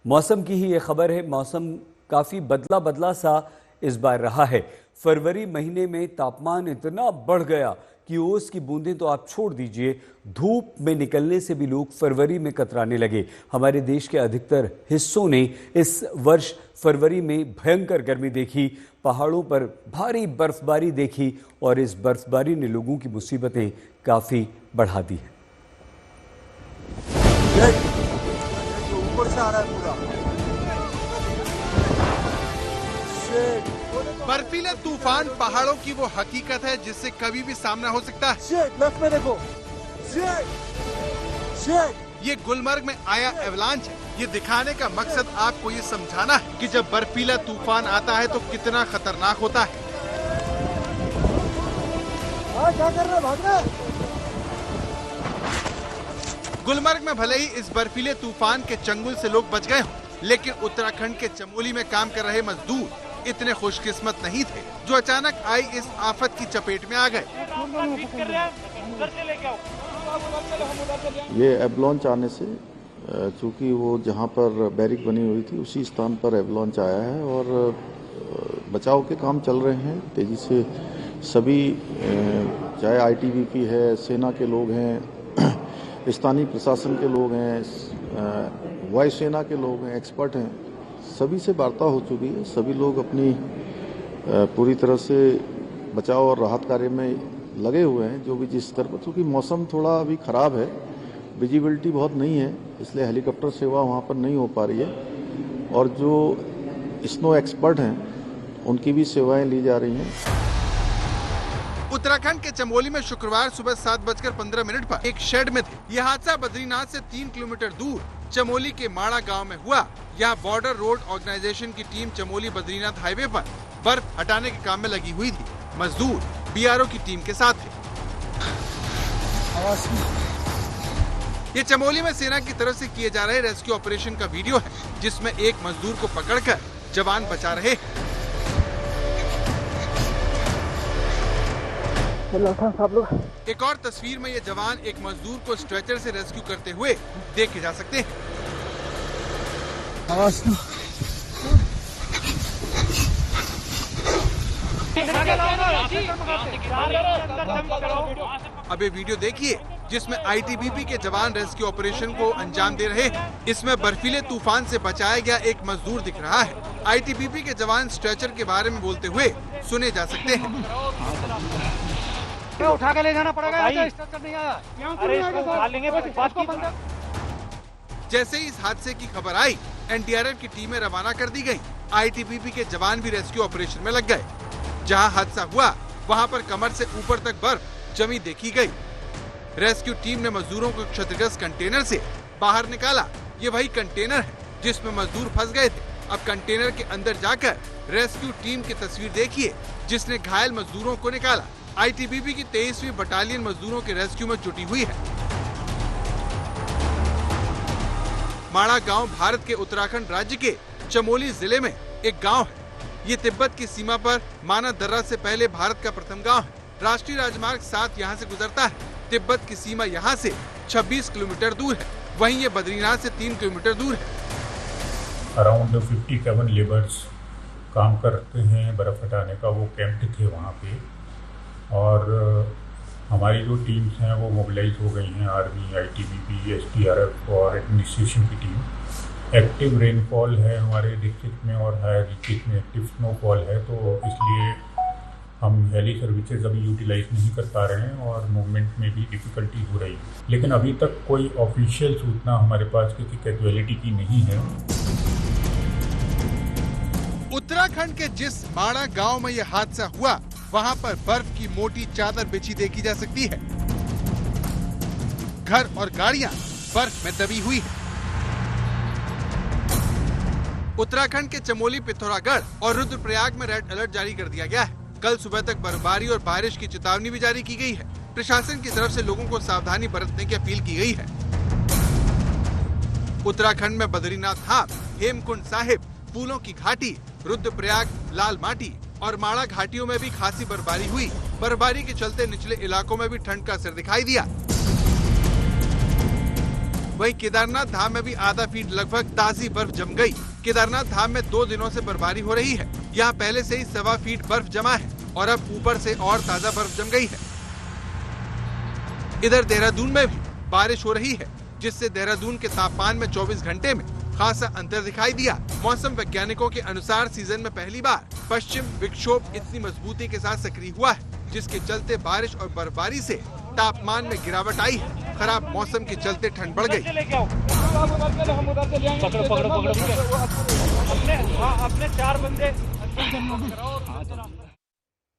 मौसम की ही ये खबर है। मौसम काफ़ी बदला बदला सा इस बार रहा है। फरवरी महीने में तापमान इतना बढ़ गया कि ओस की बूंदें तो आप छोड़ दीजिए, धूप में निकलने से भी लोग फरवरी में कतराने लगे। हमारे देश के अधिकतर हिस्सों ने इस वर्ष फरवरी में भयंकर गर्मी देखी, पहाड़ों पर भारी बर्फबारी देखी और इस बर्फबारी ने लोगों की मुसीबतें काफ़ी बढ़ा दी हैं। ऊपर से आ रहा है पूरा। बर्फीले तूफान पहाड़ों की वो हकीकत है जिससे कभी भी सामना हो सकता है। लेफ्ट में देखो। ये गुलमर्ग में आया एवलांच है। ये दिखाने का मकसद आपको ये समझाना है कि जब बर्फीला तूफान आता है तो कितना खतरनाक होता है। क्या कर रहे, भाग रहे? गुलमर्ग में भले ही इस बर्फीले तूफान के चंगुल से लोग बच गए हों, लेकिन उत्तराखंड के चमोली में काम कर रहे मजदूर इतने खुशकिस्मत नहीं थे जो अचानक आई इस आफत की चपेट में आ गए। ये एवलांच आने से चूंकि वो जहाँ पर बैरिक बनी हुई थी उसी स्थान पर एवलांच आया है और बचाव के काम चल रहे हैं तेजी से। सभी चाहे आईटीबीपी है, सेना के लोग हैं, स्थानीय प्रशासन के लोग हैं, वायुसेना के लोग हैं, एक्सपर्ट हैं, सभी से वार्ता हो चुकी है। सभी लोग अपनी पूरी तरह से बचाव और राहत कार्य में लगे हुए हैं जो भी जिस स्तर पर। चूँकि मौसम थोड़ा अभी ख़राब है, विजिबिलिटी बहुत नहीं है, इसलिए हेलीकॉप्टर सेवा वहाँ पर नहीं हो पा रही है और जो स्नो एक्सपर्ट हैं उनकी भी सेवाएं ली जा रही हैं। उत्तराखंड के चमोली में शुक्रवार सुबह 7:15 पर एक शेड में थे। यह हादसा बद्रीनाथ से 3 किलोमीटर दूर चमोली के माड़ा गांव में हुआ। यहाँ बॉर्डर रोड ऑर्गेनाइजेशन की टीम चमोली बद्रीनाथ हाईवे पर बर्फ हटाने के काम में लगी हुई थी। मजदूर बीआरओ की टीम के साथ थे। ये चमोली में सेना की तरफ से किए जा रहे रेस्क्यू ऑपरेशन का वीडियो है जिसमें एक मजदूर को पकड़कर जवान बचा रहे हैं। एक और तस्वीर में ये जवान एक मजदूर को स्ट्रेचर से रेस्क्यू करते हुए देखे जा सकते हैं। अब ये वीडियो देखिए जिसमें आईटीबीपी के जवान रेस्क्यू ऑपरेशन को अंजाम दे रहे हैं। इसमें बर्फीले तूफान से बचाया गया एक मजदूर दिख रहा है। आईटीबीपी के जवान स्ट्रेचर के बारे में बोलते हुए सुने जा सकते हैं। उठा के ले जाना पड़ेगा, नहीं आया। अरे इसको उठा लेंगे, बस बात की। जैसे ही इस हादसे की खबर आई, एनडीआरएफ की टीमें रवाना कर दी गयी। आईटीबीपी के जवान भी रेस्क्यू ऑपरेशन में लग गए। जहां हादसा हुआ वहां पर कमर से ऊपर तक बर्फ जमी देखी गई। रेस्क्यू टीम ने मजदूरों को क्षतिग्रस्त कंटेनर से बाहर निकाला। ये वही कंटेनर है जिसमें मजदूर फंस गए थे। अब कंटेनर के अंदर जाकर रेस्क्यू टीम की तस्वीर देखिए जिसने घायल मजदूरों को निकाला। आईटीबीपी की 23वीं बटालियन मजदूरों के रेस्क्यू में जुटी हुई है। माड़ा गांव भारत के उत्तराखंड राज्य के चमोली जिले में एक गांव है। ये तिब्बत की सीमा पर माना दर्रा से पहले भारत का प्रथम गांव है। राष्ट्रीय राजमार्ग 7 यहाँ से गुजरता है। तिब्बत की सीमा यहाँ से 26 किलोमीटर दूर है। वहीं ये बद्रीनाथ से 3 किलोमीटर दूर है। अराउंड 57 लेबर्स काम करते हैं बर्फ हटाने का, वो कैंप थे वहाँ पे। और हमारी जो टीम्स हैं वो मोबिलाइज हो गई हैं, आर्मी, आईटीबीपी, एसडीआरएफ और एडमिनिस्ट्रेशन की टीम। एक्टिव रेनफॉल है हमारे डिस्ट्रिक्ट में और हायर डिस्ट्रिक्ट में एक्टिव स्नोफॉल है, तो इसलिए हम हेली सर्विसेज अभी यूटिलाइज नहीं कर पा रहे हैं और मूवमेंट में भी डिफ़िकल्टी हो रही है। लेकिन अभी तक कोई ऑफिशियल सूचना हमारे पास किसी कैजुअलिटी की नहीं है। उत्तराखंड के जिस माड़ा गांव में यह हादसा हुआ वहां पर बर्फ की मोटी चादर बिछी देखी जा सकती है। घर और गाड़ियां बर्फ में दबी हुई है। उत्तराखंड के चमोली, पिथौरागढ़ और रुद्रप्रयाग में रेड अलर्ट जारी कर दिया गया है। कल सुबह तक बर्फबारी और बारिश की चेतावनी भी जारी की गई है। प्रशासन की तरफ से लोगों को सावधानी बरतने की अपील की गई है। उत्तराखंड में बद्रीनाथ धाम, हेमकुंड साहिब, फूलों की घाटी, रुद्रप्रयाग, लाल माटी और माड़ा घाटियों में भी खासी बर्फबारी हुई। बर्फबारी के चलते निचले इलाकों में भी ठंड का असर दिखाई दिया। वहीं केदारनाथ धाम में भी आधा फीट लगभग ताजी बर्फ जम गई। केदारनाथ धाम में 2 दिनों से बर्फबारी हो रही है। यहाँ पहले से ही 1.25 फीट बर्फ जमा है और अब ऊपर से और ताजा बर्फ जम गई है। इधर देहरादून में भी बारिश हो रही है, जिससे देहरादून के तापमान में 24 घंटे में खासा अंतर दिखाई दिया। मौसम वैज्ञानिकों के अनुसार सीजन में पहली बार पश्चिम विक्षोभ इतनी मजबूती के साथ सक्रिय हुआ है, जिसके चलते बारिश और बर्फबारी से तापमान में गिरावट आई है। खराब मौसम के चलते ठंड बढ़ गई। पकड़ो अपने 4 बंदे